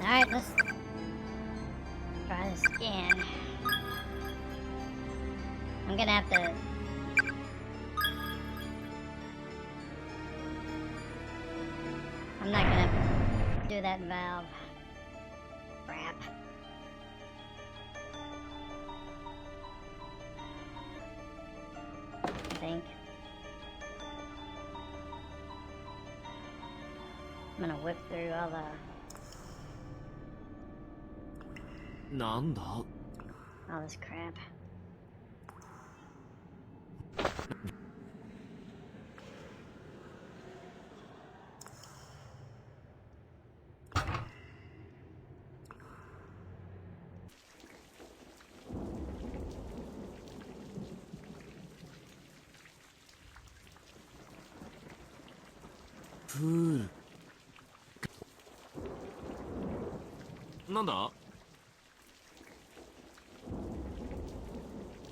Alright, let's try this again. I'm gonna have to... I'm not gonna do that valve. Crap. I think. I'm gonna whip through all the... all this crap.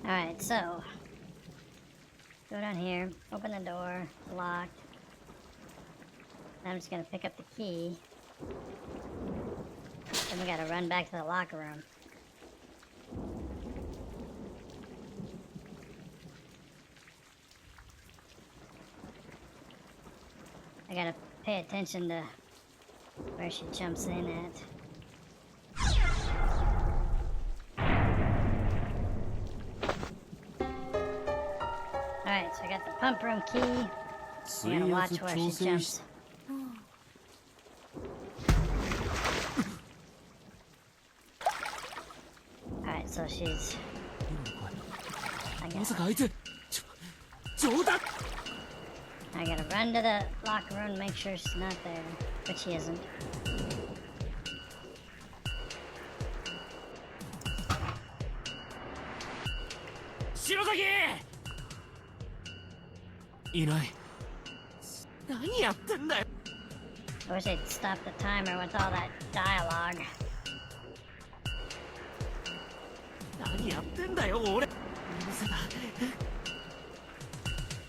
Alright, so go down here, open the door, locked. I'm just gonna pick up the key. Then we gotta run back to the locker room. I gotta pay attention to where she jumps in at. Alright, so I got the pump room key. I'm gonna watch where she jumps. Alright, so she's... I gotta run to the locker room and make sure she's not there, but she isn't. I wish they'd stop the timer with all that dialogue.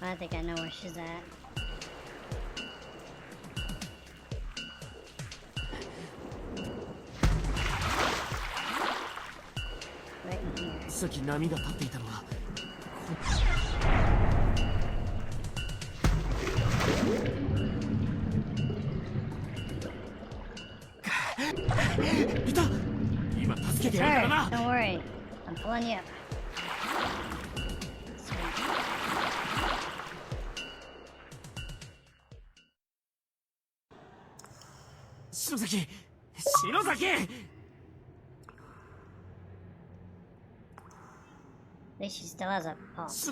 I think I know where she's at. Right in here. Alright, don't worry. I'm pulling you up. Sweet. At least she still has a pulse.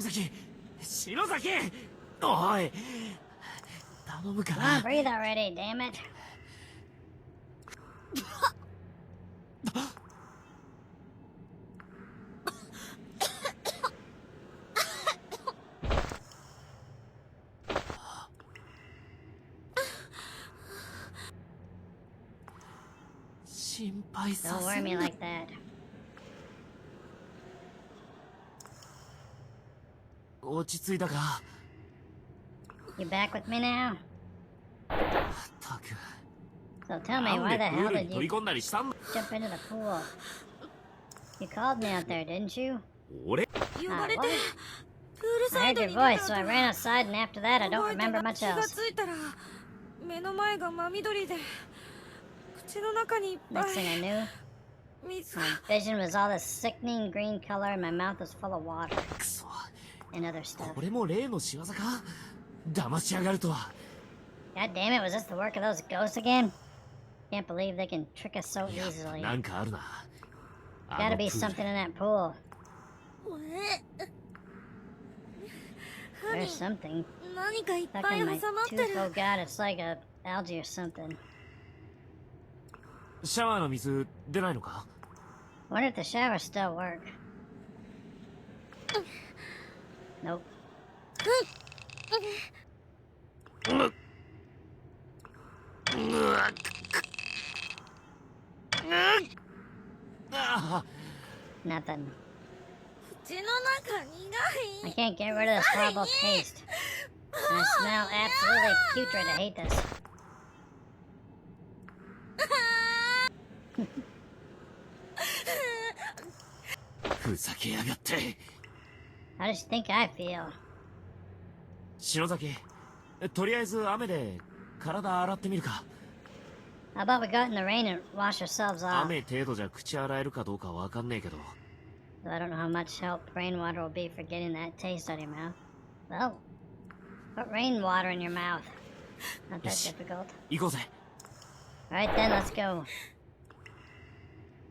Come on, breathe already, damn it. Don't worry me like that. You back with me now? So tell me, why the hell did you jump into the pool? You called me out there, didn't you? What? I heard your voice, so I ran outside, and after that I don't remember much else. Next thing I knew, my vision was all this sickening green color and my mouth was full of water. And other stuff. God damn it, was this the work of those ghosts again? Can't believe they can trick us so easily. Gotta be something in that pool. There's something. Stuck in my tooth. Oh god, it's like a algae or something. Wonder if the showers still work. Nope. Nothing. I can't get rid of this horrible taste. And I smell absolutely putrid. I hate this. How does she think I feel? 篠崎、とりあえず雨で体洗ってみるか。How about we go out in the rain and wash ourselves off? 雨程度じゃ口洗えるかどうかわかんねえけど。So I don't know how much help rainwater will be for getting that taste out of your mouth. Well, put rainwater in your mouth. Not that difficult. 行こうぜ。Alright then, let's go.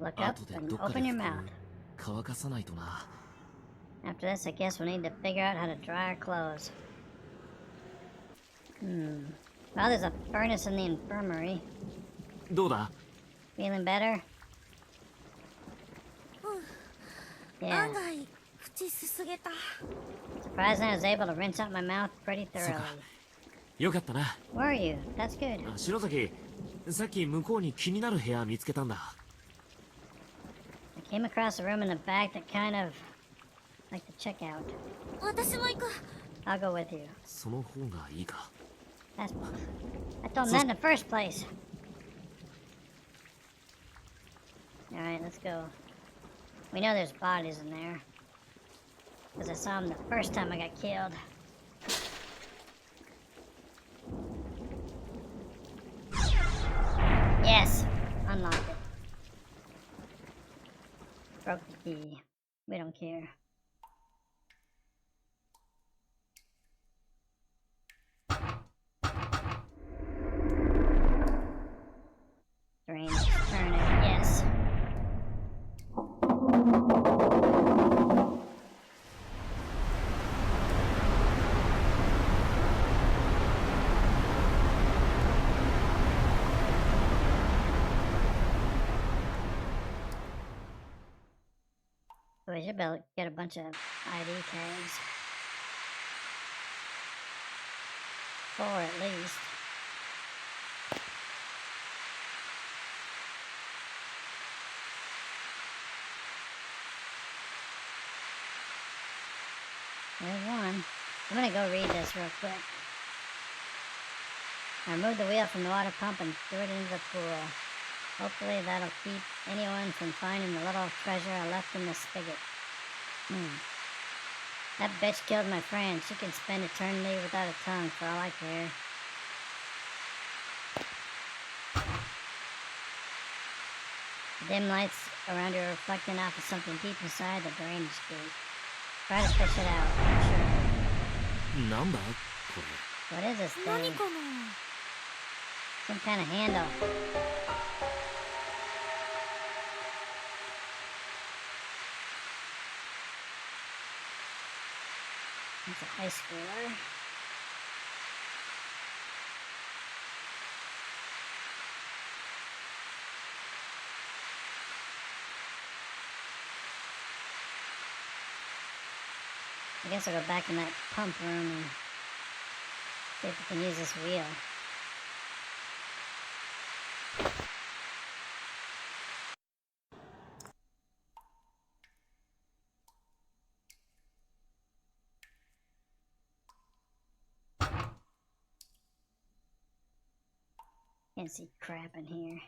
Look up and open your mouth. 乾かさないとな。After this, I guess we'll need to figure out how to dry our clothes. Well, there's a furnace in the infirmary. どうだ? Feeling better? Yeah. Surprisingly, I was able to rinse out my mouth pretty thoroughly. よかったな。Where are you? That's good. 篠崎、さっき向こうに気になる部屋見つけたんだ。I came across a room in the back that kind of like to check out. I'll go with you. その方がいいか。I told him that in the first place. Alright, let's go. We know there's bodies in there. Because I saw them the first time I got killed. Yes! Unlocked it. Broke the key. We don't care. Drain, turn it, yes. So we should be able to get a bunch of ID tags. 4 at least. There's one. I'm gonna go read this real quick. I removed the wheel from the water pump and threw it into the pool. Hopefully that'll keep anyone from finding the little treasure I left in the spigot. That bitch killed my friend. She can spend eternity without a tongue for all I care. The dim lights around you are reflecting off of something deep inside the drainage gate. Try to fish it out. Sure. なんだこれ。 What is this thing? Some kind of handle. It's a high schooler. I guess I'll go back in that pump room and see if we can use this wheel. Can't see crap in here.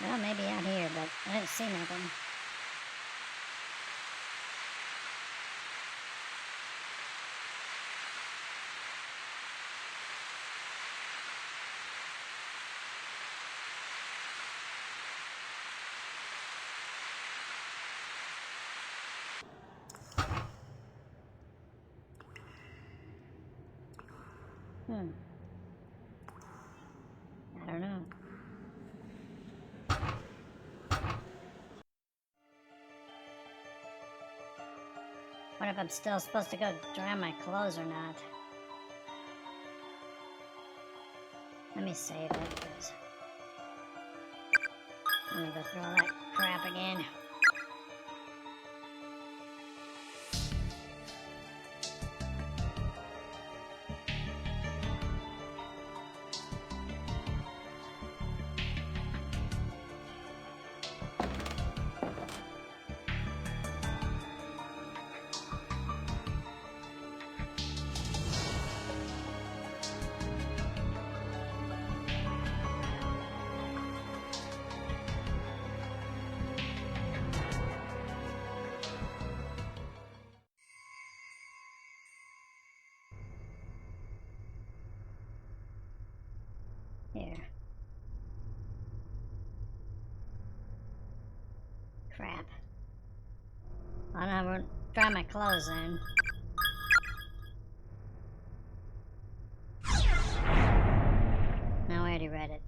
Well, maybe out here, but I didn't see nothing. I don't know. Wonder if I'm still supposed to go dry my clothes or not. Let me save it, because I'm gonna go through all that crap again. Here. Crap. Oh no, I won't dry my clothes in. No, I already read it.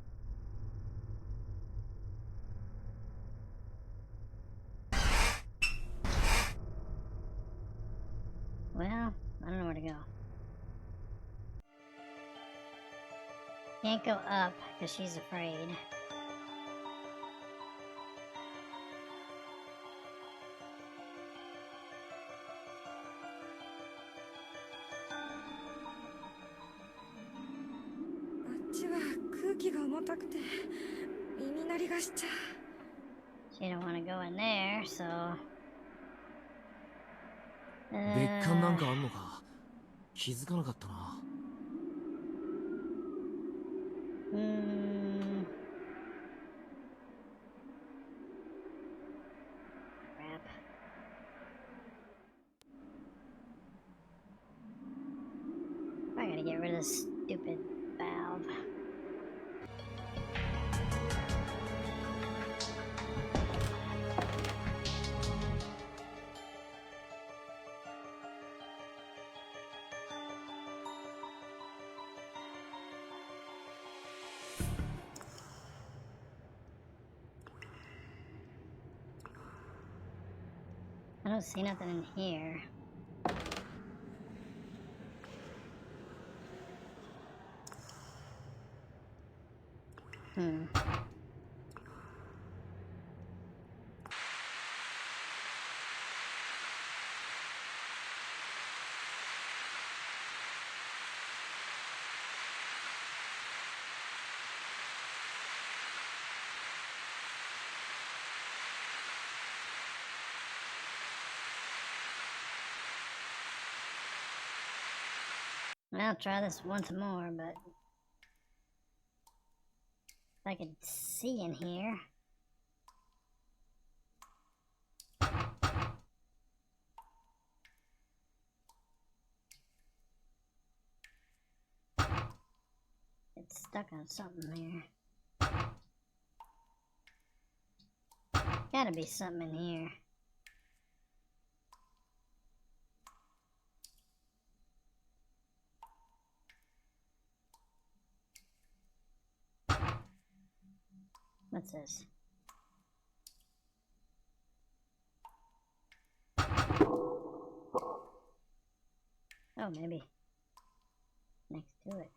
Well, I don't know where to go. Can't go up because she's afraid. She don't want to go in there, so. 別館なんかあんのか気づかなかったな。Crap. I gotta get rid of this stupid valve. I don't see nothing in here. I'll try this once more, but if I could see in here. It's stuck on something here. Gotta be something in here. What's this? Oh, maybe next to it.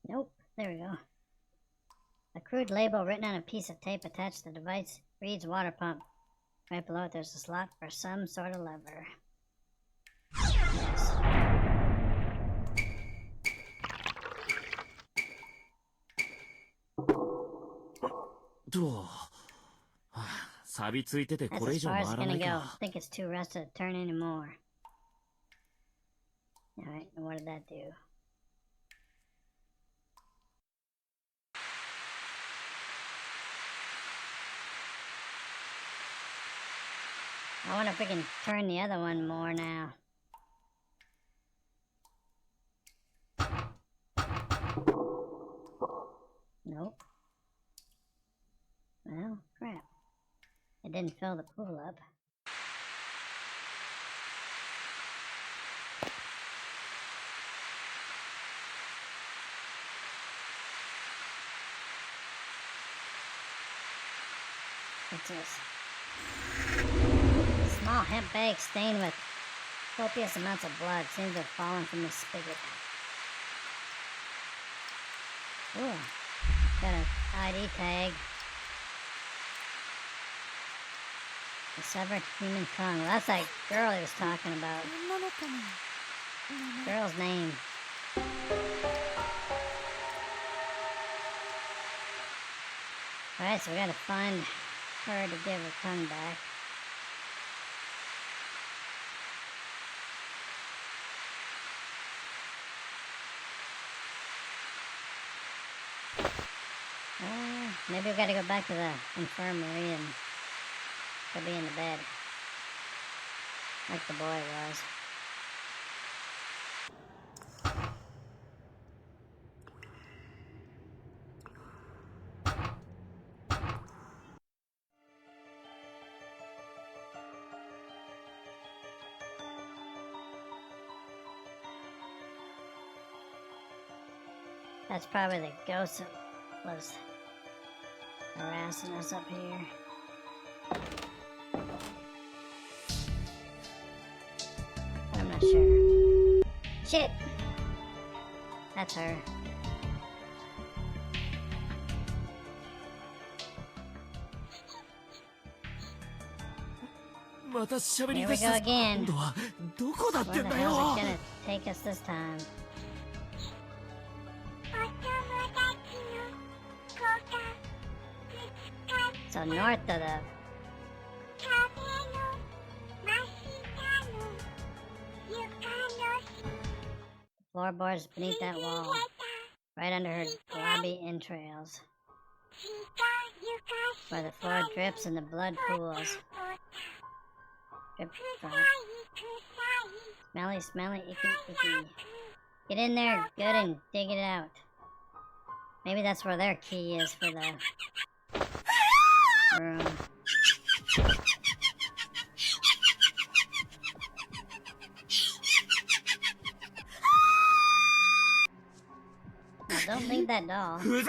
Nope, there we go. A crude label written on a piece of tape attached to the device reads water pump. Right below it there's a slot for some sort of lever. Yes. That's as far as it's gonna go. I think it's too rusted to turn anymore. Alright, and what did that do? I wonder if we can turn the other one more now. Nope. Well, crap. It didn't fill the pool up. What's this? Small hemp bag stained with Copious amounts of blood seem to have fallen from the spigot. Ooh, got an ID tag. A severed human tongue. Well, that's that girl he was talking about. Girl's name. Alright, so we gotta find her to give her tongue back. Maybe we gotta go back to the infirmary and she'll be in the bed. Like the boy was. That's probably the ghost that was harassing us up here. I'm not sure. Shit! That's her. Here we go again. Where the hell is it gonna take us this time? So north of the floorboards beneath that wall, right under her globby entrails, where the floor drips and the blood pools. Drip, drop. Smelly, smelly, icky, icky. Get in there, good, and dig it out. Maybe that's where their key is for the room. Now don't leave that doll. You're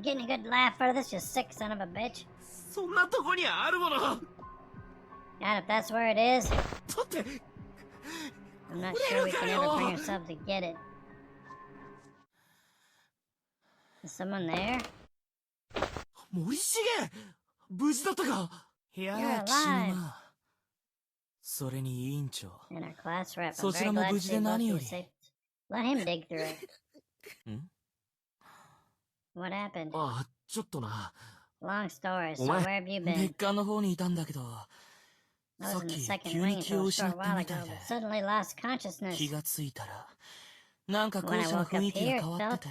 getting a good laugh out of this, you sick son of a bitch. God, if that's where it is, I'm not sure we can ever bring ourselves to get it. Is someone there? You're alive! And our class rep, I'm very glad to see both of you safe. Let him dig through it. What happened? Long story, so where have you been? I was in the second wing until a short while ago, but suddenly lost consciousness. When I woke up here, it felt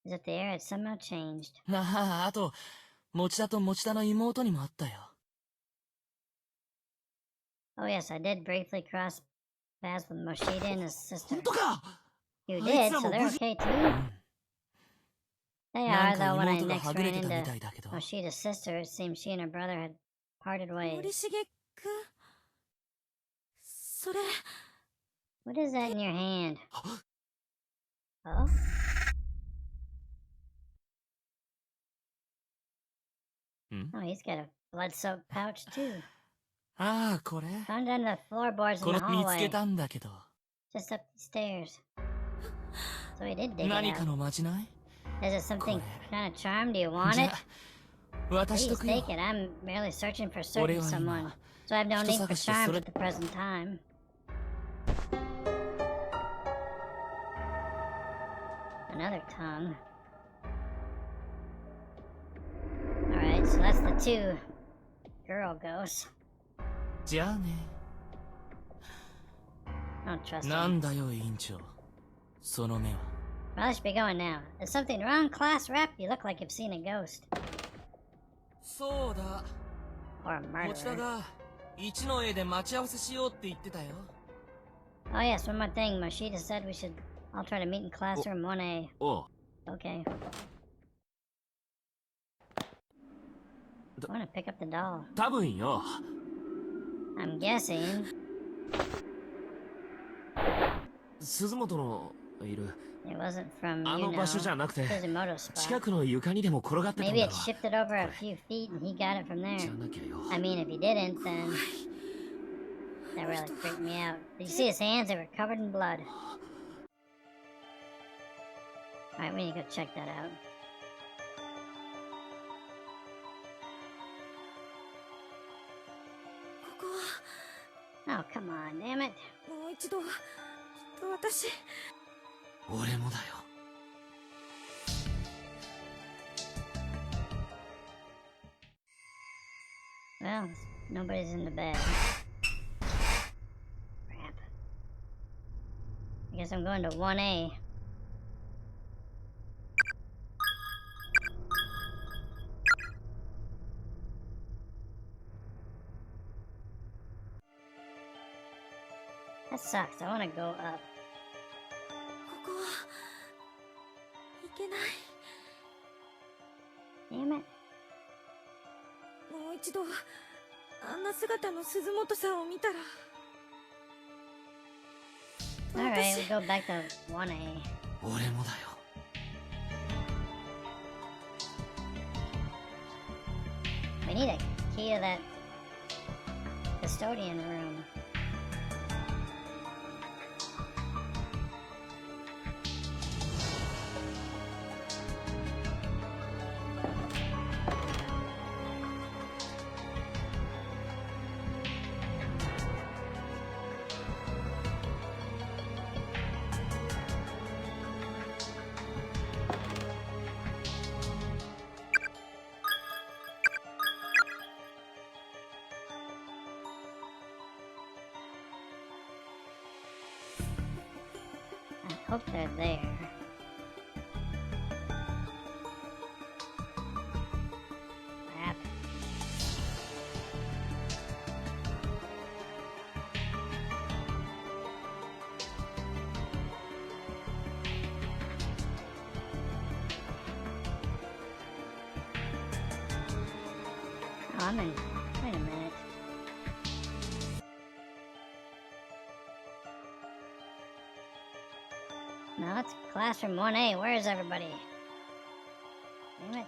as if the air had somehow changed. Oh yes, I did briefly cross paths with Moshida and his sister. You did, so they're okay too? They are, though when I next ran into Moshida's sister, it seemed she and her brother had parted ways. What is that in your hand? Oh? Oh, he's got a blood-soaked pouch, too. Found it under the floorboards in the hallway. Just up the stairs. So he did dig it out. Is it something kind of charm? Do you want it? Please take it. I'm merely searching for certain someone. So I have no need for charms at the present time. Another tongue. Alright, so that's the two girl ghosts. Don't trust him. Well, I should be going now. Is something wrong, class rep? You look like you've seen a ghost. Or a murderer. Oh yes, one more thing. Moshida said we should all try to meet in classroom 1A. Okay. I want to pick up the doll. I'm guessing. It wasn't from, Suzimoto's spot. Maybe it shifted over a few feet and he got it from there. I mean, if he didn't, then... That really freaked me out. Did you see his hands? They were covered in blood. Alright, we need to go check that out. Oh, come on, damn it. もう一度、きっと私。俺もだよ。Well, nobody's in the bed. Crap. I guess I'm going to 1A. That sucks. I want to go up. ここは、行けない。Damn it. もう一度、あんな姿の鈴本さんを見たら。Alright, we go back to 1A. 俺もだよ。We need a key to that custodian room. I hope they're there. Crap. Oh, I'm in. Wait a minute. No, it's classroom 1A. Where is everybody? Damn it.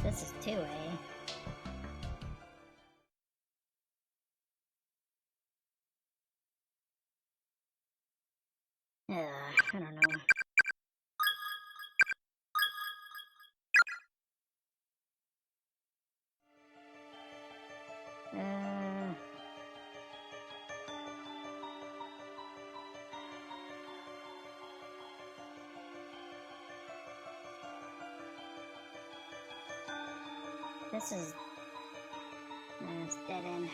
This is 2A. I don't know. This is... it's dead end.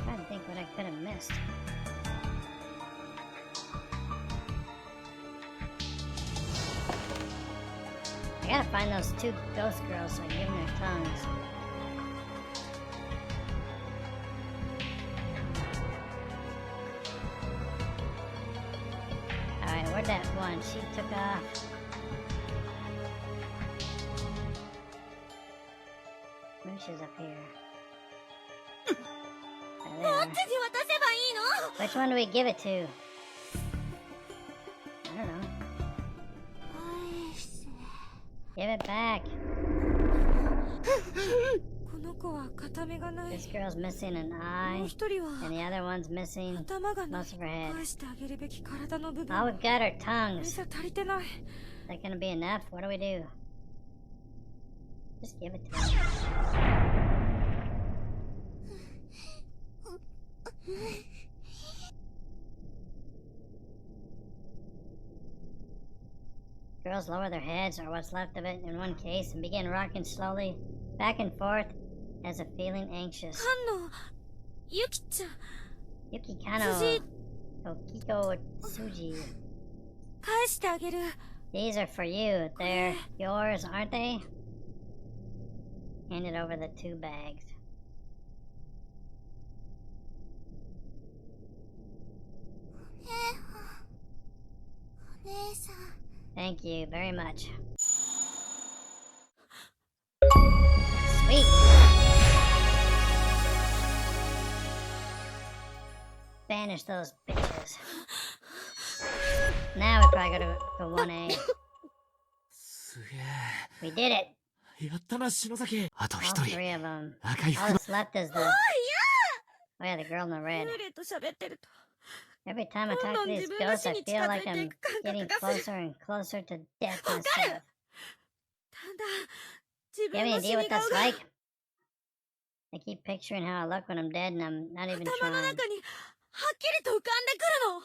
I think what I could have missed. I gotta find those two ghost girls so I give them their tongues. Alright, where'd that one? She took off. Maybe she's up here. Which one do we give it to? I don't know. Give it back. This girl's missing an eye, and the other one's missing most of her head. Oh, we've got her tongues. Is that gonna be enough? What do we do? Just give it to her. Girls lower their heads, or what's left of it, in one case, and begin rocking slowly, back and forth, as if feeling anxious. Yuki Kano, Tokiko Tsuji. These are for you. They're yours, aren't they? Handed over the 2 bags. Thank you very much. Sweet. Banish those bitches. Now we probably gotta go 1A. すげ We did it. え。やったな、篠崎。あと All 一人。 three of them. 赤い All 服の。 that's left is the... Oh yeah, the girl in the red. 幽霊と喋ってると Every time I talk to these ghosts, I feel like I'm getting closer and closer to death myself. ただ自 You have 分 any の idea 死 what に顔 that's が like? I keep picturing how I look when I'm dead and I'm not even 頭の trying. 中にはっきりと浮かんでくるの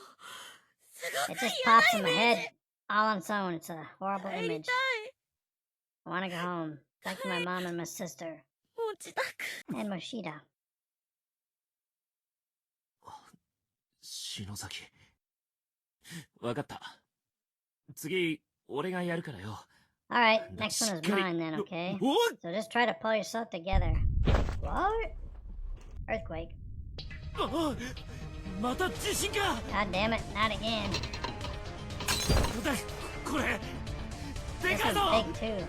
すご It く just 嫌な pops イ in my メー head ジ all on its own. It's a horrible 帰り image. たい I want to go home. Back to my mom and my sister. もう自宅 And Moshida. 篠崎。わかった。次、俺がやるからよ。 Alright, next one is mine then, okay? お So just try to pull yourself together. What? Earthquake. あまた地震か God damn it, not again. だこれで This かい is ぞ big too.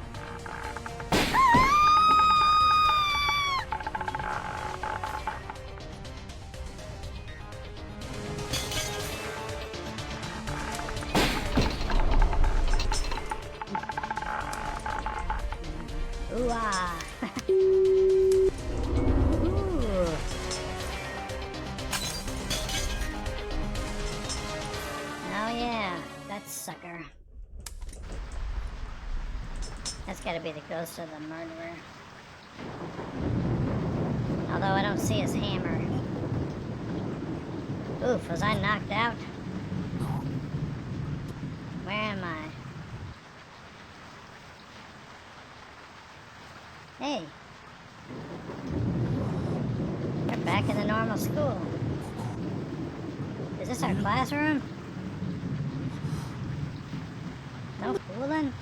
Ooh ah. Ooh. Oh yeah, that sucker. That's gotta be the ghost of the murderer. Although I don't see his hammer. Oof, was I knocked out? Where am I? Hey. We're back in the normal school. Is this our classroom? No fooling?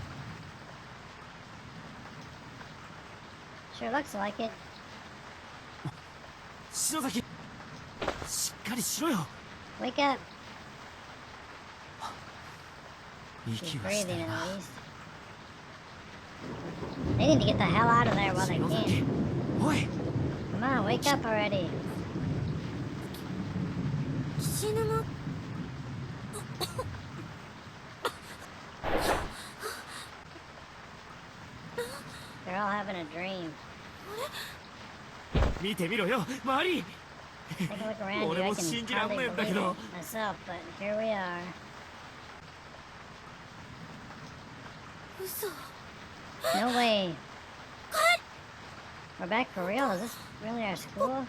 Sure looks like it. 篠崎しっかりしろよ Wake up. 息 She's がして breathing る at な least. They need to get the hell out of there while they 篠崎 can. おい Come on, wake up already. 死ぬ間 They're all having a dream. 見てみろよ周り Take a look around you. I 俺も can 信じらん hardly ねえんだ believe けど it myself, but here we are. 嘘 No way. We're back for real? Is this really our school?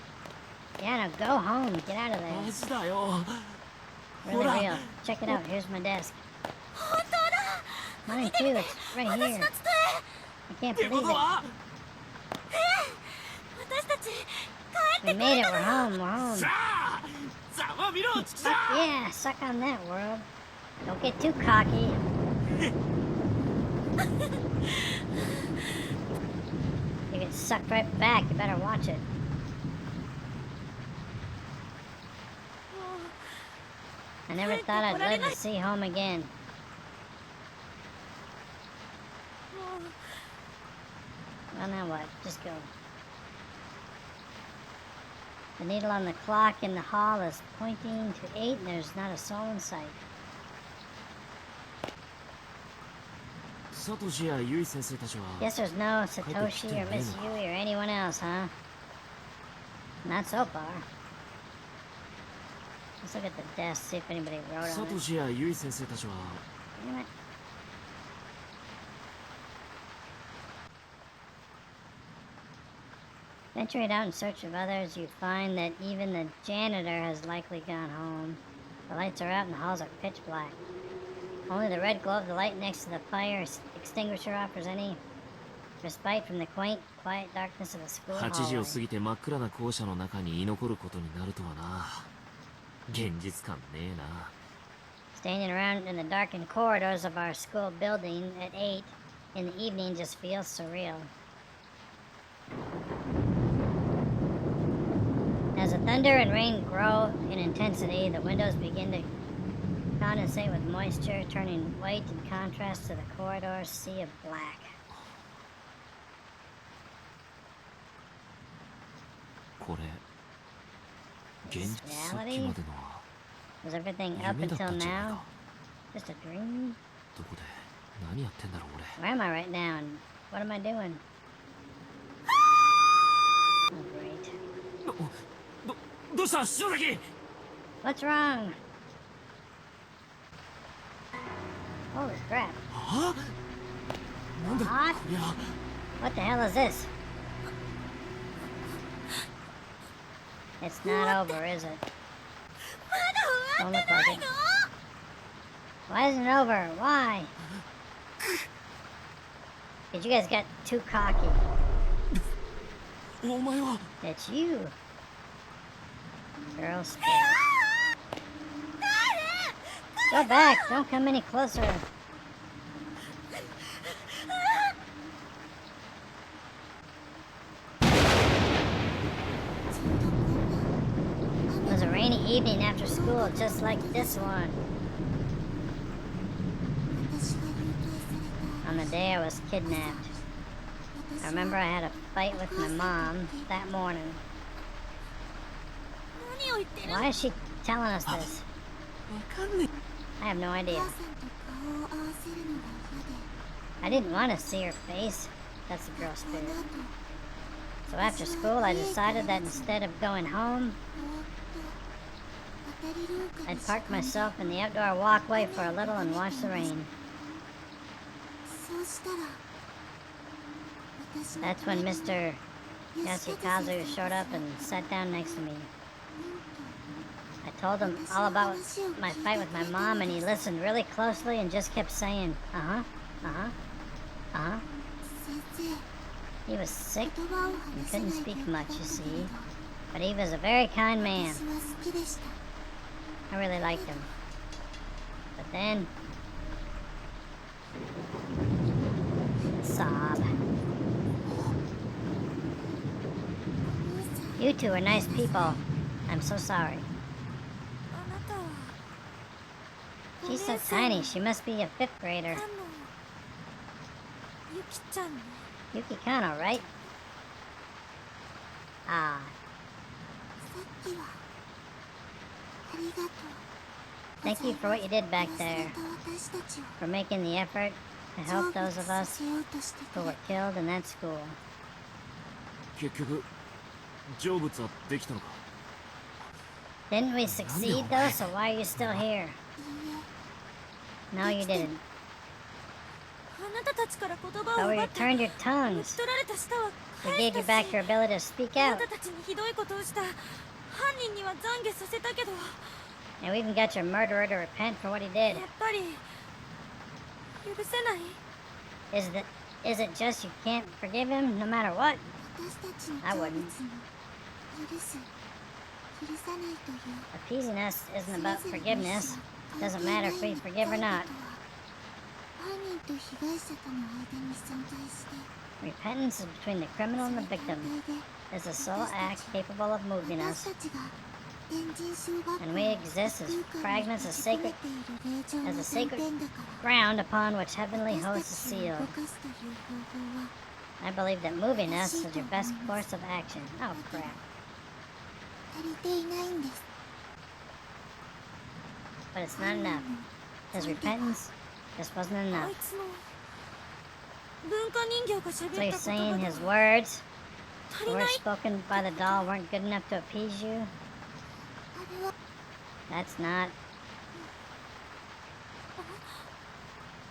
Yeah, no, go home. Get out of マ there. ジだよ Really Hold on. real. Check it out. Here's my desk. 本当だ Mine too. It's right 私 here. の机 I can't ってこ believe と it. は私たち We made it. We're home. We're home. さあざまみろちくしょ Fuck yeah. Suck on that, world. Don't get too cocky. You get sucked right back. You better watch it. もう I never thought I'd live to see home again. もう Well, now what? Just go. The needle on the clock in the hall is pointing to 8 and there's not a soul in sight. サトシやユイ先生たちは Guess there's no Satoshi or Miss Yui or anyone else, huh? Not so far. Let's look at the desk, see if anybody wrote サ on ト it. シやユイ先生たちは Damn it. Venturing out in search of others, you find that even the janitor has likely gone home. The lights are out and the halls are pitch black. Only the red glow of the light next to the fire extinguisher offers any respite from the quaint, quiet darkness of the school 8時を hallway. 過ぎて真っ暗な校舎の中に居残ることになるとはな現実感ねえな Standing around in the darkened corridors of our school building at 8 in the evening just feels surreal. As the thunder and rain grow in intensity, the windows begin to condensate with moisture, turning white in contrast to the corridor's sea of black. これ現実さっきまでのは Was everything 夢 up だった until んじゃない now か just a dream? どこで何やってんだろう Where am I right now and what am I doing? Oh, great. 俺どうした篠崎 What's wrong? Holy crap. はなんだ What? こりゃ What the hell is this? It's not over, is it? Don't look like it. Why isn't it over? Why? Did you guys get too cocky? お前は It's you. Girl spirit. Go back. Don't come any closer. It was a rainy evening after school, just like this one. On the day I was kidnapped. I remember I had a fight with my mom that morning. Why is she telling us this? I have no idea. I didn't want to see her face. That's the girl spirit. So after school, I decided that instead of going home, I'd park myself in the outdoor walkway for a little and watch the rain. That's when Mr. Yasukazu showed up and sat down next to me. I told him all about my fight with my mom, and he listened really closely and just kept saying, uh-huh, uh-huh, uh-huh. He was sick and couldn't speak much, you see, but he was a very kind man. I really liked him. But then... sob. You two are nice people. I'm so sorry. She's so tiny, she must be a 5th grader. Yuki Kano, right? Ah. Thank you for what you did back there. For making the effort to help those of us who were killed in that school. 結局成仏はできたのか Didn't we succeed though, so why are you still here? No, you didn't. But we returned your tongues. We gave you back your ability to speak out. And we even got your murderer to repent for what he did. Is it just you can't forgive him no matter what? I wouldn't. Appeasing us isn't about forgiveness. Doesn't matter if we forgive or not. Repentance is between the criminal and the victim. It's a sole act capable of moving us. And we exist as fragments of sacred, as a sacred ground upon which heavenly hosts are sealed. I believe that moving us is your best course of action. Oh crap. But it's not enough. His repentance just wasn't enough. So you're saying his words, the words spoken by the doll, weren't good enough to appease you? That's not...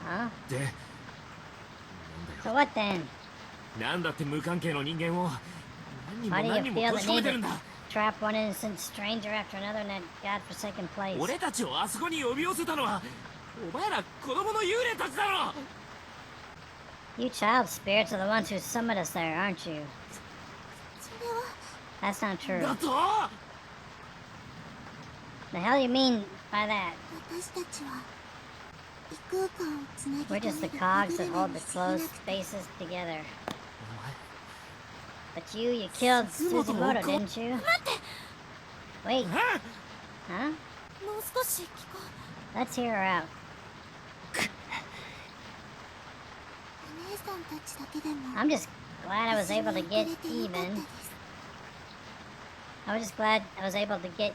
Huh? So what then? なんだって無関係の人間を何人も Why do 何 you 人も feel 閉 the じ込め need てるん to だ trap one innocent stranger after another in that godforsaken place? 俺たちをあそこに呼び寄せたのはお前ら子供の幽霊たちだろ You child spirits are the ones who summoned us there, aren't you? That's not true. だと The hell you mean by that? We're just the cogs that hold the closed spaces together. But you killed Suzimoto, didn't you? Wait. Huh? Let's hear her out. お姉さんたちだけでも I'm just glad I was able to get even. I was just glad I was able to get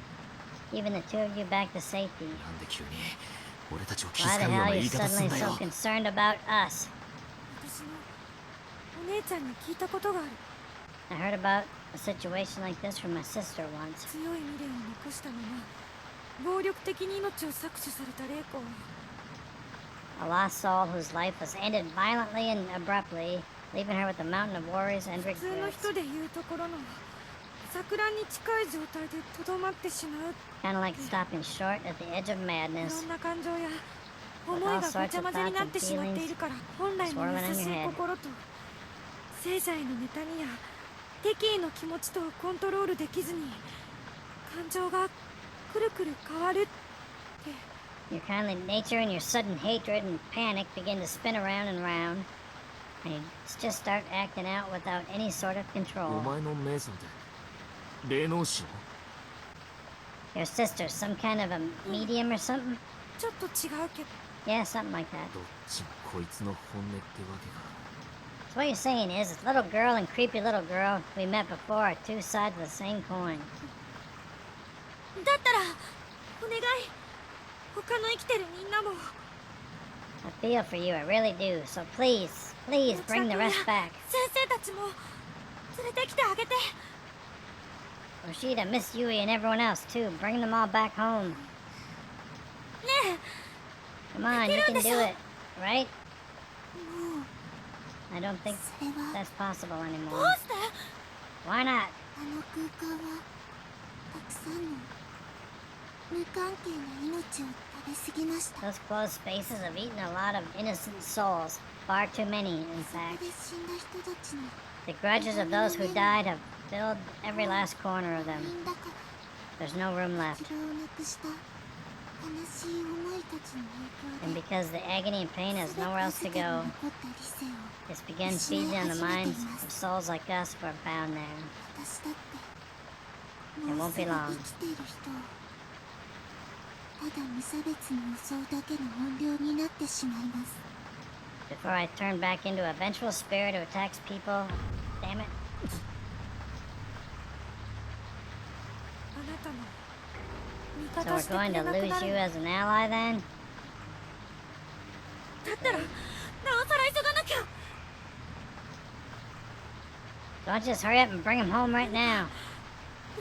even the two of you back to safety. なんで急に俺たちを気 Why 遣 the うよう hell な are 言 you い方す suddenly んだ so よ。 concerned about us? 私もお姉ちゃんに聞いたことがある。 I heard about a situation like this from my sister once. 強い未練を残したまま暴力的に命を搾取された玲子は A lost soul whose life was ended violently and abruptly, leaving her with a mountain of worries and 普通の regrets. 人で言うところの錯乱に近い状態でとどまってしまう。 Kind of like stopping short at the edge of いろ madness. んな感情や思いがごちゃ混ぜになってしまっているから、本来の優しい心と聖者への妬みや敵意の気持ちとコントロールできずに感情がくるくる変わるって。 Your kindly nature and your sudden hatred and panic begin to spin around and round, and you just start acting out without any sort of お control. 前の姉さんって霊能師の Your sister's some kind of a medium or something? ちょっと違うけど Yeah, something like that. どっちもこいつの本音ってわけか。 So what you're saying is, this little girl and creepy little girl we met before are two sides of the same coin. だったらお願い、他の生きてるみんなも I feel for you, I really do. So please, please bring the rest back. 先生たちも連れてきてあげて。 Rashida, Miss Yui, and everyone else too. Bring them all back home. ねえ、 Come on, you can do it, right? もう I don't think それは that's possible ど anymore. うして Why not? あの空間はたくさんの無関係な命を食べ過ぎました。 Those closed spaces have eaten a lot of innocent souls. Far too many, in そこ fact. で死んだ人たちの The grudges of those who died have filled every last corner of 原 them. 因だから There's no room left. 希望をなくした悲しい思いたちの And 影響で because the agony and pain has nowhere else to 全て go, 残った理性を it's begun feeding on the minds of souls like us who are bound there. 私だって It もう won't す be ぐ long. 生きている人をただ無差別に襲うだけの怨霊になってしまいます。 Before I turn back into a vengeful spirit who attacks people. Damn it. あなたの味 So 方 we're してく going れ to なく lose な you る。 as an ally then? だったらなおさら急がなきゃ。 Don't just hurry up and bring him home right now.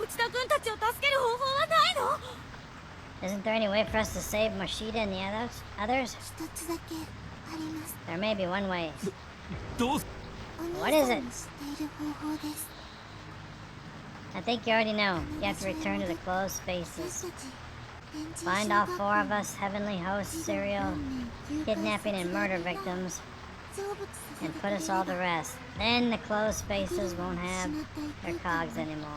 内田君たちを助ける方法はないの？ Isn't there any way for us to save Moshida and the others? 一つだけあります。 There may be one way. どう お What 姉 is さ it? んの知っている方法です。 I think you already know. You have to return to the closed 私 spaces. たち天神 Find 小 all 学 four 校 of の us heavenly host 児童 serial 4名誘拐 kidnapping and 殺 murder 害 victims 成仏させ and て put くれ us れば all to rest. Then the closed spaces won't have 失った異 their 空間 cogs を anymore.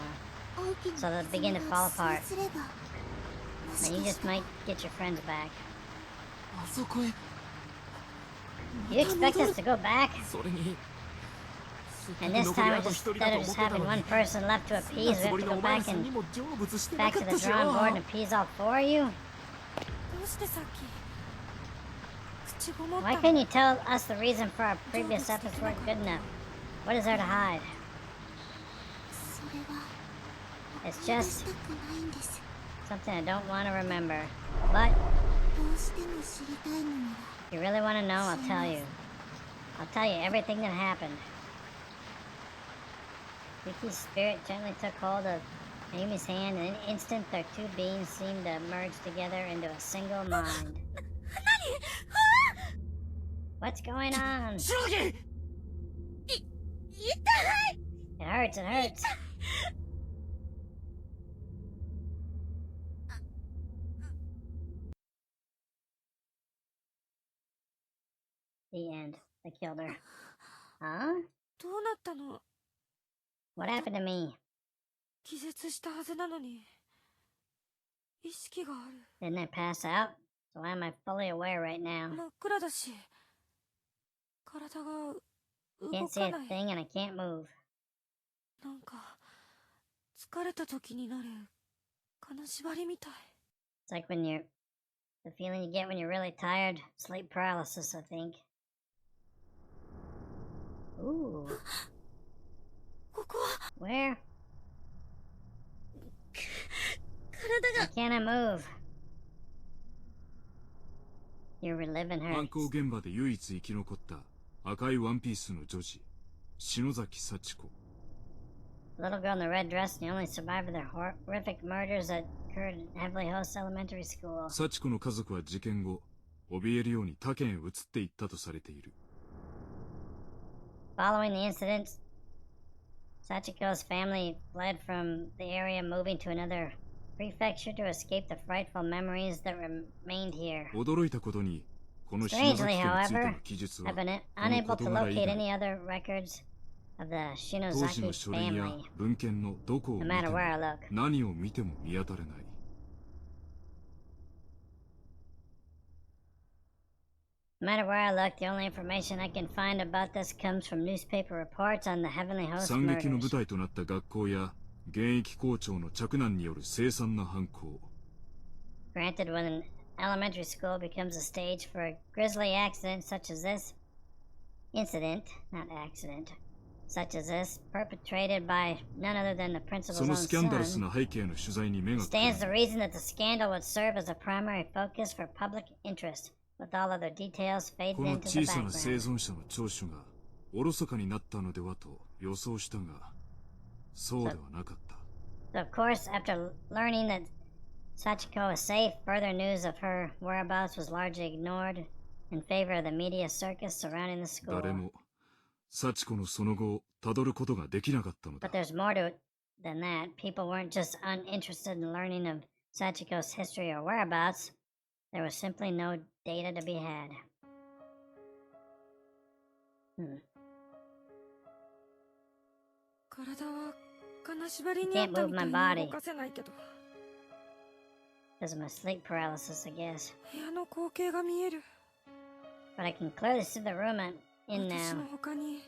大きな So they'll 歪 begin み to が fall 発 apart. 生すればも And し you かし just たら might get your friends back. あそこへ You expect us to go back? それに And this time, instead of just having one person left to appease, we have to go back and back to the drawing board and appease all four of you? どうしてさっき口ごもった Why の？ couldn't you tell us the reason for our previous efforts weren't good enough? What is there to hide? それは It's 思い出 just したくないんです。 something I don't want to remember. But どうしても知りたいのなら if you really want to know, I'll tell you. I'll tell you everything that happened. Yuki's spirit gently took hold of Mayumi's hand, and in an instant their two beings seemed to merge together into a single mind. What's going on? 白木 It hurts, it hurts. The end. They killed her. Huh? どうなったの？ What happened to me? 気絶したはずなのに意識がある。 Didn't I pass out? So why am I fully aware right now? 真っ暗だし体が動 Can't see か a ない。 thing and I can't move. なんか疲れた時になる金縛りみたい。 It's like when you're The feeling you get when you're really tired. Sleep paralysis, I think. Ooh. ここは Where? 体 Why can't I move? You're reliving her. 犯行現場で唯一生き残った赤いワンピースの女児、篠崎幸子。 The little girl in the red dress, the only survivor of the horrific murders that occurred at Heavily Host Elementary School. 幸子の家族は事件後、怯えるように他県へ移っていったとされている。 Following the incident, Sachiko's family fled from the area, moving to another prefecture to escape the frightful memories that remained here. 驚いたことに、この篠崎 Strangely, 家についての however, 記述 I've は、 been この unable 事 to 柄以 locate 外、 any other records of the 当時の Shinozaki 書類や family, 文献のどこを no 見て matter も where I look. 何を見ても見当たらない。 No matter where I look, the only information I can find about this comes from newspaper reports on the Heavenly Host 惨劇の舞 murders. 台となった学校や現役校長の嫡男による凄惨な犯行。 Granted, when an elementary school becomes a stage for a grisly accident such as this, such as this, perpetrated by none other than the そ principal's の own スキャンダルス son, な背景の取材に目がくら stands the む。 reason that the scandal would serve as a primary focus for public interest, with all other details faded この into the 小さな生 background. 存者の聴取がおろそかになったのではと予想したが、そうではなかった。 So, of course, after learning that Sachiko was safe, further news of her whereabouts was largely ignored in favor of the media circus surrounding the school. 誰も幸子のその後をたどることができなかったのだ。 But there's more to it than that. People weren't just uninterested in learning of Sachiko's history or whereabouts. There was simply no data to be had. 体は金縛りにあったみたいに動かせないけど Because of my sleep paralysis, I guess. 部屋の光景が見える But I can clearly see the room I'm in 私 now. の他に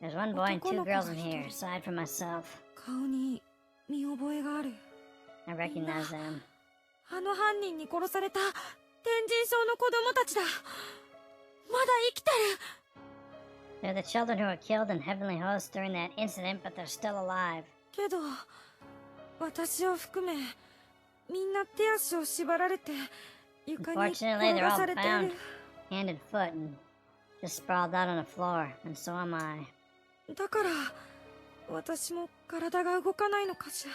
There's one boy and two girls in here, aside from myself. 顔に見覚えがある I recognize them. あの犯人に殺された天神症の子供たちだまだ生きてる They're the children who were killed in Heavenly Host during that incident, but they're still alive. けど私を含めみんな手足を縛られて床に Unfortunately, 転 they're が all されてい bound る hand and foot and just sprawled out on the floor, and so am I. だから私も体が動かないのかし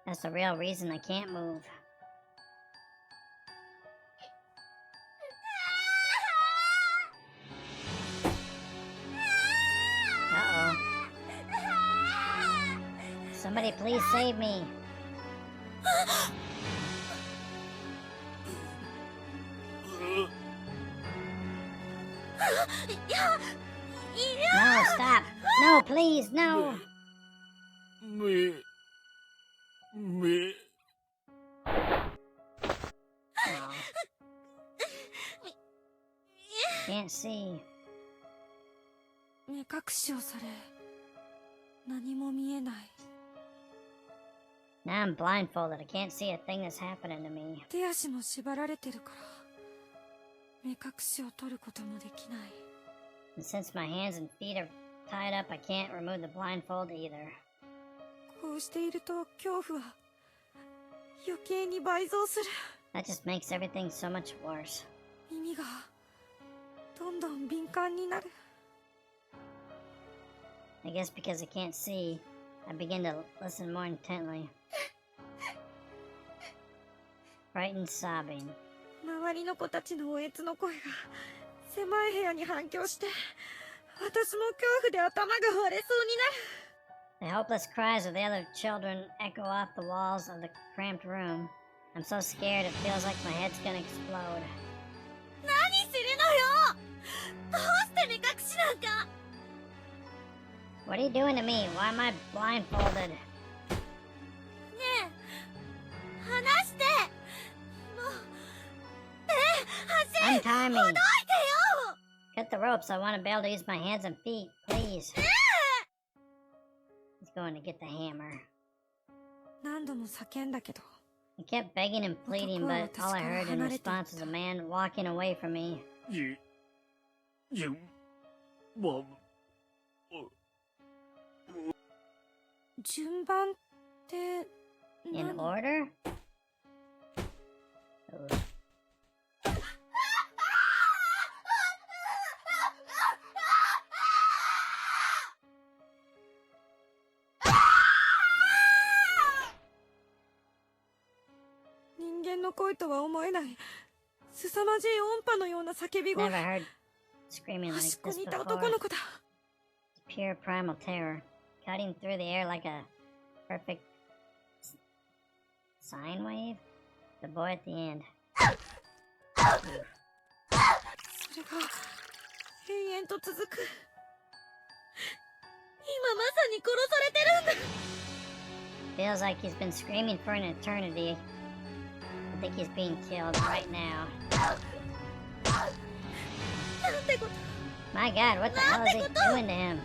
ら That's the real reason I can't move. Uh-oh. Somebody please save me. No, stop. No, please, no. め Oh. Can't see. 目隠しをされ何も見えない Now I'm blindfolded. I can't see a thing that's happening to me. 手足も縛られてるから目隠しを取ることもできない And since my hands and feet are tied up, I can't remove the blindfold either. こうしていると恐怖は余計に倍増する That just makes everything so much worse. 耳がどんどん敏感になる I guess because I can't see, I begin to listen more intently. Frightened sobbing. 周りの子たちのおえつの声が狭い部屋に反響して私も恐怖で頭が割れそうになる The helpless cries of the other children echo off the walls of the cramped room. I'm so scared it feels like my head's gonna explode. 何するのよどうして目隠しなんか What are you doing to me? Why am I blindfolded? ねえ離してもう走 Untie ほ me. どいてよ Cut the ropes. I want to be able to use my hands and feet, please. He's going to get the hammer. 何度も叫んだけど I kept begging and pleading, but all I heard in response was a man walking away from me. 順番って In order? Oh. 人間の声とは思えない凄まじい音波のような叫び声。 Never heard screaming 端 like っこ this にいた before. 男の子だ。 Pure primal terror, cutting through the air like a perfect sine wave. The boy at the end. それが永遠と続く。今まさに殺されてるんだ。 Feels like he's been screaming for an eternity. I think he's being killed right now. なんてこと。 My God, what the hell is he doing to him?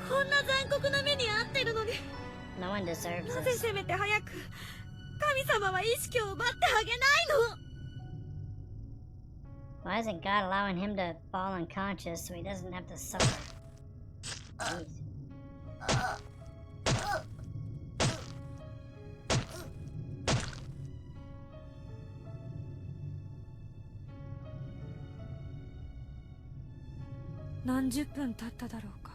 こんな残酷な目に遭ってるのに。 No one deserves なぜ this. せめて早く神様は意識を奪ってあげないの。 Why isn't God allowing him to fall unconscious so he doesn't have to suffer? Jeez. It's 何十分経っただろうか。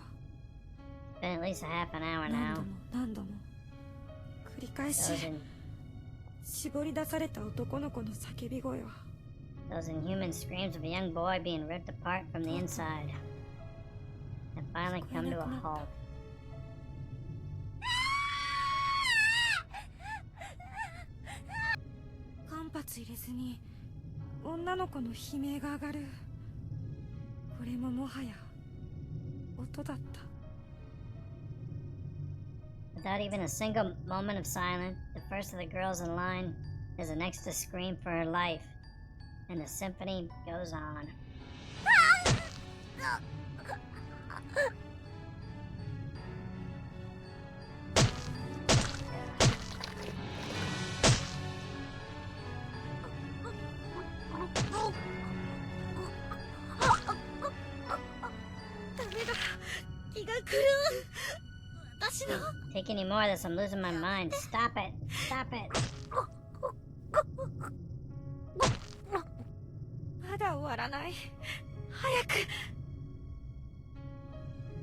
Been at least a half an hour 何 now. 度も何度も繰り返し Those 絞り出された男の子の叫び声は inhuman screams of a young boy being ripped apart from the inside. And finally come to a halt. 間髪入れずに女の子の悲鳴が上がる。これももはや音だった。 Without even a single moment of silence, the first of the girls in line is the next to scream for her life, and the symphony goes on. Take any more of this, I'm losing my mind. Stop it! Stop it! まだ終わらない。早く。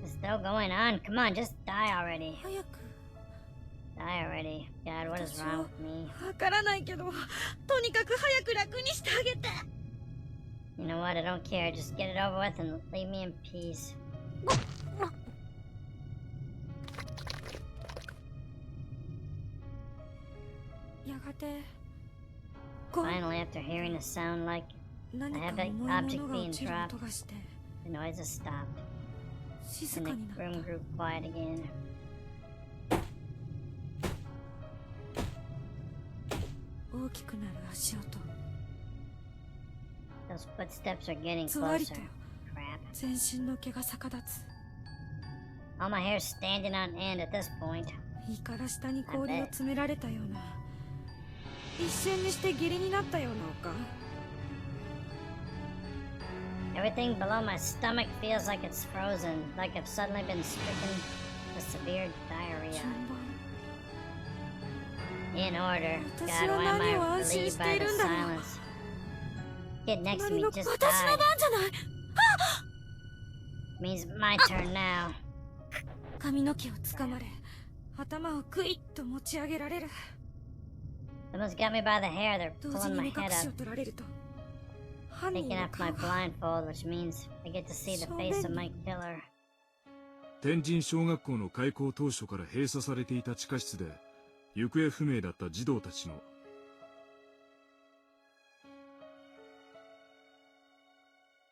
It's still going on. Come on, just die already. 早く。 Die already. God, what is wrong with me? わからないけど、とにかく早く楽にしてあげて。 You know what? I don't care. Just get it over with and leave me in peace. Finally, after hearing a sound like a heavy object being dropped, the noises stopped, and the room grew quiet again. Those footsteps are getting closer. Crap. All my hair's standing on end at this point. 胃から下に氷を詰められたような、一瞬にして義理になったようなおか。 Everything below my stomach feels like it's frozen, like I've suddenly been stricken with severe diarrhea. In order. God, why am I relieved by the silence? Kid next to me just died. Means my turn now. 髪の毛をつかまれ、頭をグイッと持ち上げられる。 Someone's got me by the hair, they're 同時 pulling に my 目隠 head しを up, 取られると、犯人 taking の off 顔 my が blindfold, which means I get to see the face of my killer. 天神小学校の開校当初から閉鎖されていた地下室で行方不明だった児童たちの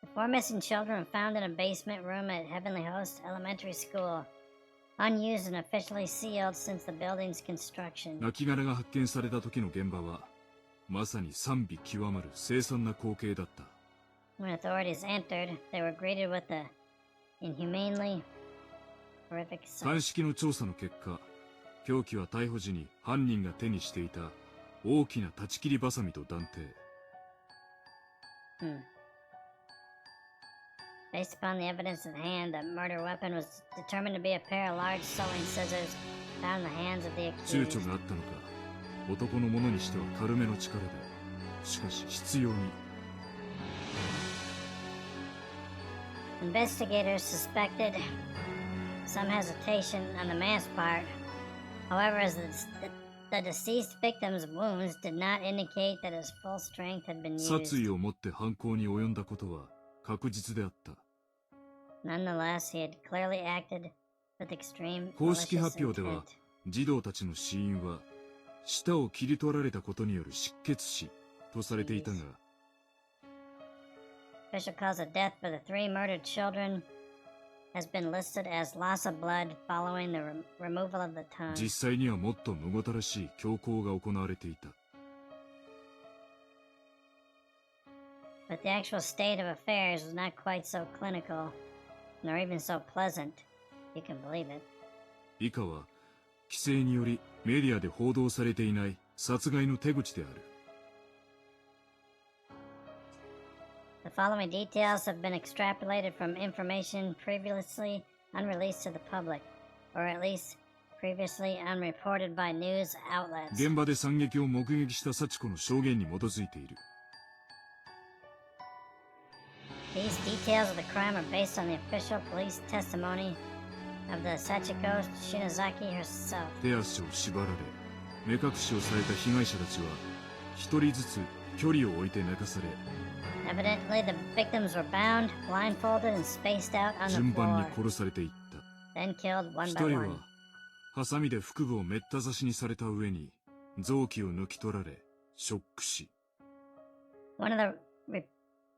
The 4 missing children were found in a basement room at Heavenly Host Elementary School, unused and officially sealed since the building's construction. 亡骸が発見された時の現場はまさに賛美極まる凄惨な光景だった。 When authorities entered, they were greeted with the inhumanely horrific sight. 鑑識の調査の結果、凶器は逮捕時に犯人が手にしていた大きな断ち切りバサミと断定。Based upon the evidence at hand, the murder weapon was determined to be a pair of large sewing scissors found in the hands of the 躊 accused. 躇があったのか、男のものにしては軽めの力で、しかし執拗に。Investigators suspected some hesitation on the man's part. However, as the deceased victim's wounds did not indicate that his full strength had been 殺 used. 意を持って犯行に及んだことは確実であった。Nonetheless, he had clearly acted with extreme 公式 malicious 発表で intent. は、児童たちの死因は舌を切り取られたことによる失血死とされていたが、 Official cause of death for the 3 murdered children has been listed as loss of blood following the removal of the tongue. 実際にはもっとむごたらしい凶行が行われていた。 But the actual state of affairs was not quite so clinical, nor even so pleasant, you can believe it. 以下は規制によりメディアで報道されていない殺害の手口である。 The following details have been extrapolated from information previously unreleased to the public, or at least previously unreported by news outlets. 現場で惨劇を目撃した幸子の証言に基づいている。 These details of the crime are based on the official police testimony of the Sachiko Shinozaki herself. 手足を縛られ、目隠しをされた被害者たちは一人ずつ距離を置いて寝かされ、 Evidently, the victims were bound, blindfolded, and spaced out on the 順番に floor, 殺されていった。 then killed one 一 by 人 one. はハサミで腹部をめった刺しにされた上に臓器を抜き取られショック死。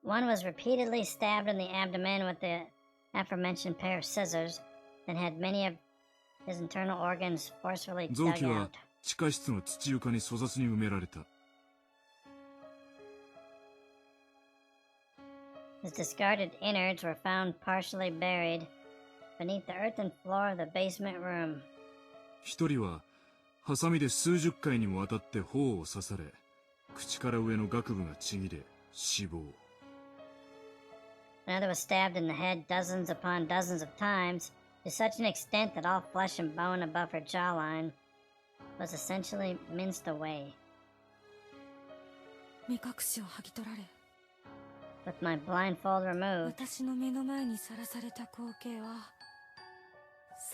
One was repeatedly stabbed in the abdomen with the aforementioned pair of scissors, then had many of his internal organs forcefully 臓 dug 器は out. 地下室の土床に粗雑に埋められた。 His discarded innards were found partially buried beneath the earthen floor of the basement room. 一人はハサミで数十回にもわたって頬を刺され、口から上の顎部がちぎれ死亡。 Another was stabbed in the head dozens upon dozens of times, to such an extent that all flesh and bone above her jawline was essentially minced away. 目隠しを剥ぎ取られ、 With my blindfold removed, 私の目の前にさらされた光景は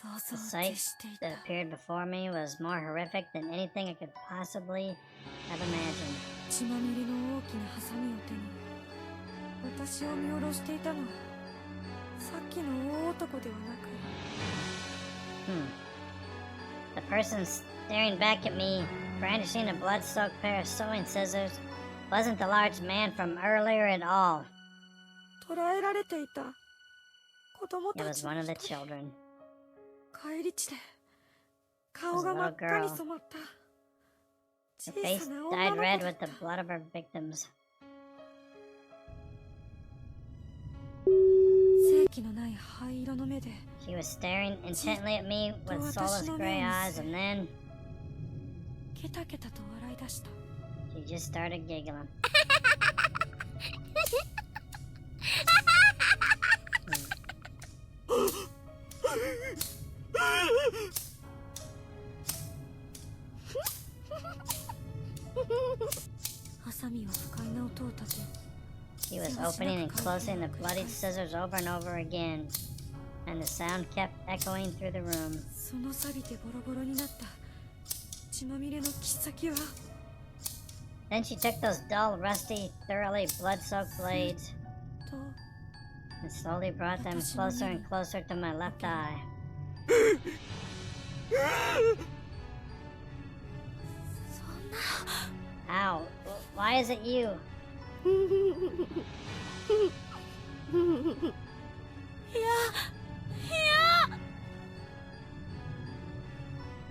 想 the 像を sight 絶していた。 that appeared before me was more horrific than anything I could possibly have imagined. 血まみれの大きなハサミを手に私を見下ろしていたのはさっきの大男ではなく、 The person staring back at me, brandishing a blood-soaked pair of sewing scissors, wasn't the large man from earlier at all. 捕らえられていた子供 It た was ち one の of 一 the 人。 children. 帰り地で顔が真っ赤に染まった Her 小 face さな dyed 女の子 red だ with った。 the blood of her victims. 正気のない灰色の目で She was staring intently at me with soulless gray eyes, and then ケタケタと笑い出した。 she just started giggling. ハサミは不快な音を立て、 She was opening and closing the bloodied scissors over and over again, and the sound kept echoing through the room. その錆びてボロボロになった血まみれの切っ先は Then she took those dull, rusty, thoroughly blood-soaked blades と and slowly brought them closer and closer to my left eye. そんな Ow! Why is it you? いや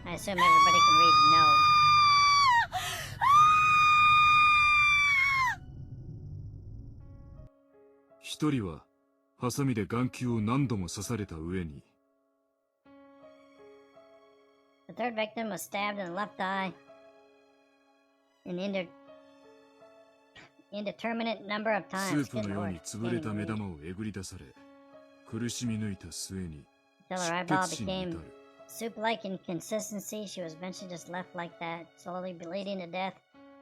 I assume everybody can read no. 一人はハサミで眼球を何度も刺された上に、The third victim was stabbed in the left eye an indeterminate number of ス times. ープのように潰れた目玉をえぐり出され、苦しみ抜いた末に Until 出 her eyeball 血死に至 became る。 soup-like in consistency, she was eventually just left like that, slowly bleeding to death.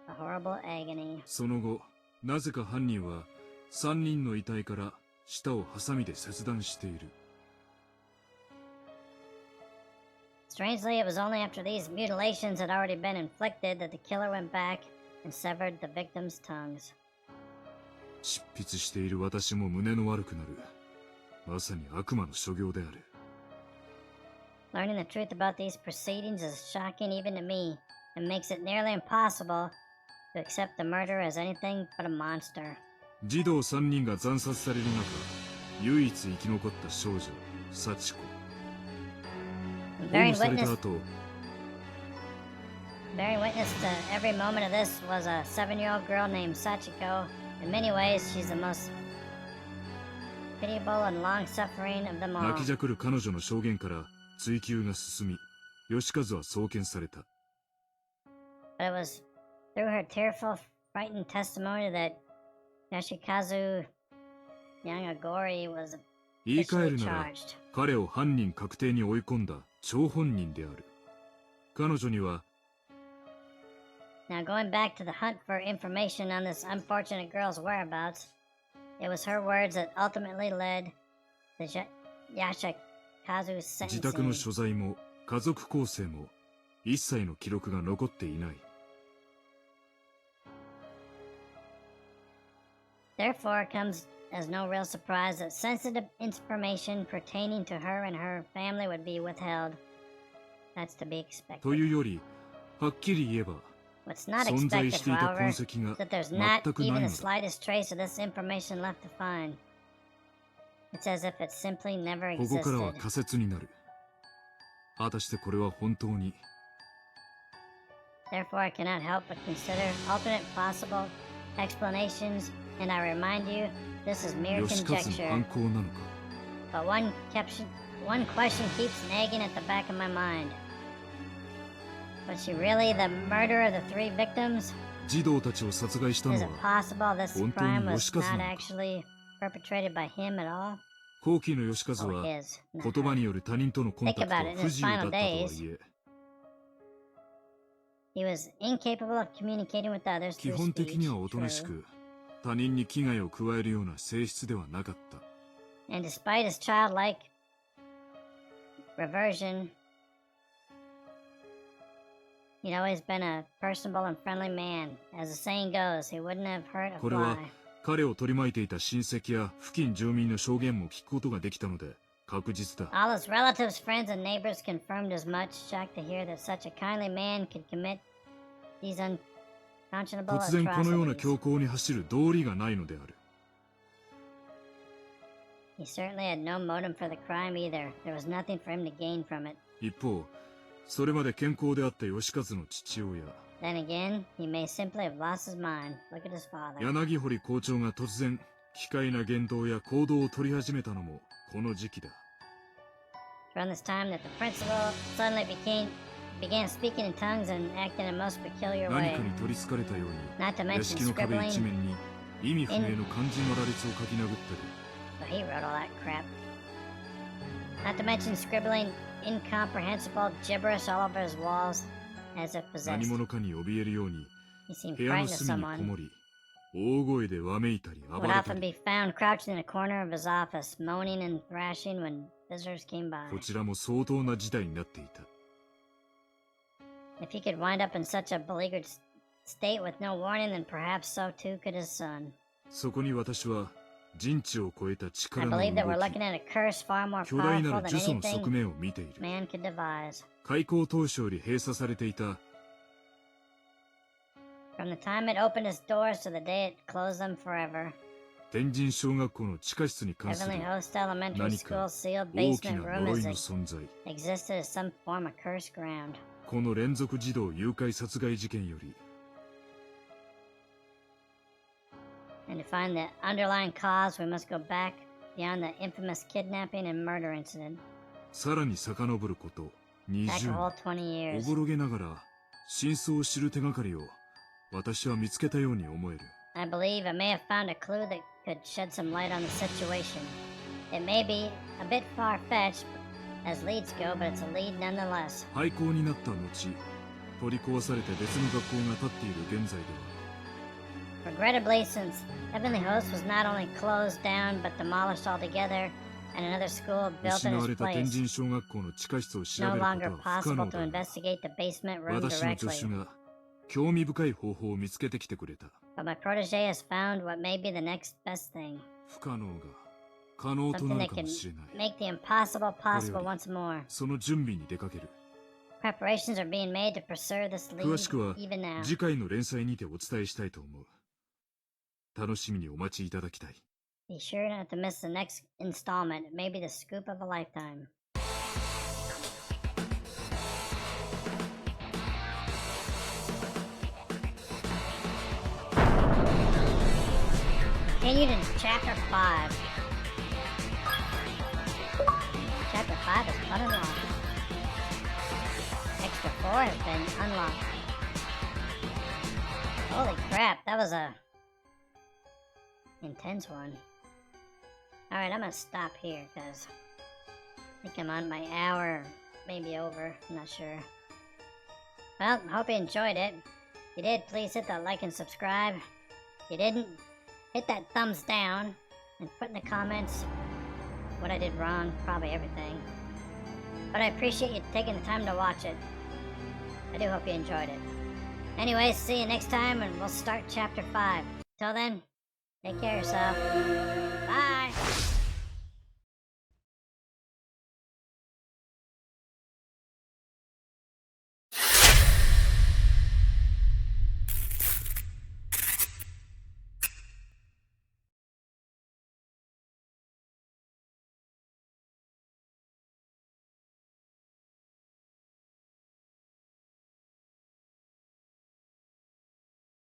A horrible agony. その後、なぜか犯人は3人の遺体から舌をハサミで切断している。 Strangely, it was only after these mutilations had already been inflicted that the killer went back and severed the victims' tongues. 執筆している私も胸の悪くなる。まさに悪魔の所業である。 Learning the truth about these proceedings is shocking even to me, and makes it nearly impossible to accept the murderer as anything but a monster. 児童3人が惨殺される中、唯一生き残った少女、幸子。 Bearing 保護された witness 後、 Bearing witness to every moment of this was a 7-year-old girl named Sachiko. In many ways, she's the most pitiable and long-suffering of them 泣 all. きじゃくる彼女の証言から追及が進み、義和は送検された。 But it was through her tearful, frightened testimony that Yoshikazu Yangagori was 言い換え officially るなら、 charged. 彼を犯人確定に追い込んだ張本人である。彼女には Now, going back to the hunt for information on this unfortunate girl's whereabouts, it was her words that ultimately led to Yashikazu's 自宅の sentencing. 所在も家族構成も一切の記録が残っていない。 Therefore, it comes as no real surprise that sensitive information pertaining to her and her family would be withheld. That's to be と expected. いうより、はっきり言えば、 What's not 存在 expected, していた痕 however, 跡 is が that there's not 全くない even の the だ。 slightest trace of this information left to find. It's as if it simply never ここからは existed. 仮説になる。果たしてこれは本当に Therefore, I cannot help but consider alternate possible explanations, and I remind you, this is mere 義和の conjecture. 犯行なのか。 But one question keeps nagging at the back of my mind. Was she really the murderer of the 3 victims? 児童たちを殺害したの Is it は possible this 本当に crime was 義和 not なのか。 actually perpetrated by him at all? 後期の義和 Or は his? Not 言葉 her. による他人とのコンタクト Think は about it, in 不 his 自由だった final とはい days, え、 He was incapable of communicating with others 基 through 本的 speech. にはおとなし True. く、他人に危害を加えるような性質ではなかった。 And despite his childlike reversion, he'd always been a personable and friendly man. As the saying goes, he wouldn't have hurt a これは fly. 彼を取り巻いていた親戚や付近住民の証言も聞くことができたので確実だ。 All his relatives, friends, and neighbors confirmed as much, shocked to hear that such a kindly man could commit these unconscionable 突然このような atrocities. 強行に走る道理がないのである。 He certainly had no motive for the crime either. There was nothing for him to gain from it. 一方、それまで健康であった義和の父親、 Then again, he may simply have lost his mind. Look at his father. 柳堀校長が突然、奇怪な言動や行動を取り始めたのもこの時期だ。 Around this time that the principal suddenly began speaking in tongues and acting in a most peculiar 何 way. かに取りつかれたよう Not to に、屋 mention 敷の壁 scribbling, 一面に意味不明の漢字の羅列を書き殴ったり、 but he wrote all that crap. Not to mention scribbling incomprehensible gibberish all over his walls, as if 何 possessed. 者かに怯えるように He seemed 部屋の frightened of 隅にこ someone. もり、大声でわめいたり暴 Would れた often り、 be found crouched in a corner of his office, moaning and thrashing when visitors came by. こちらも相当な事態になっていた。 If he could wind up in such a beleaguered state with no warning, then perhaps so too could his son. そこに私は人知を超えた I 力の動 believe that we're き、 looking at a curse far more 巨大な powerful る than 呪詛の anything 側面を見ている。 man could devise. 開校当初より閉鎖されていた From the time it opened its doors to the day it closed them forever, 天神小学校の地下室に関する Heavenly Host Elementary 何か School's sealed 大きな basement room 呪い is の存在。 existed as some form of cursed ground. この連続児童誘拐殺害事件より And to find the underlying cause, we must go back beyond the infamous kidnapping and murder incident. さらに遡ること20 Back a whole 20 years. おぼろげながら真相を知る手がかりを私は見つけたように思える。 I believe I may have found a clue that could shed some light on the situation. It may be a bit far-fetched as leads go, but it's a lead nonetheless. 廃校になった後、取り壊されて別の学校が建っている現在では Regrettably, since Heavenly Host was not only closed down but demolished altogether, and another school built 失 in わ its れた天 place, 神小学校の地下室を調 no べるこ longer とは不可 possible 能 to だ。 investigate the basement room 私の助 directly. 手が興味深い方法を見つけてきてくれた。 But my protege has found what may be the next best thing. 不可能が可能と Something なる that かも can しれない。 make the impossible possible once more. その準備に出かける。 Preparations are being made to pursue this 詳しくは lead even now. 次回の連載にてお伝えしたいと思う。楽しみにお待ちいただきたい。 Be sure not to miss the next installment. It may be the scoop of a lifetime. Continued in Chapter 5. Chapter 5 is unlocked. Extra 4 has been unlocked. Holy crap, that was a intense one. Alright, I'm gonna stop here because I think I'm on my hour, maybe over, I'm not sure. Well, I hope you enjoyed it. If you did, please hit that like and subscribe. If you didn't, hit that thumbs down and put in the comments what I did wrong, probably everything. But I appreciate you taking the time to watch it. I do hope you enjoyed it. Anyways, see you next time and we'll start Chapter 5. Till then, take care of yourself.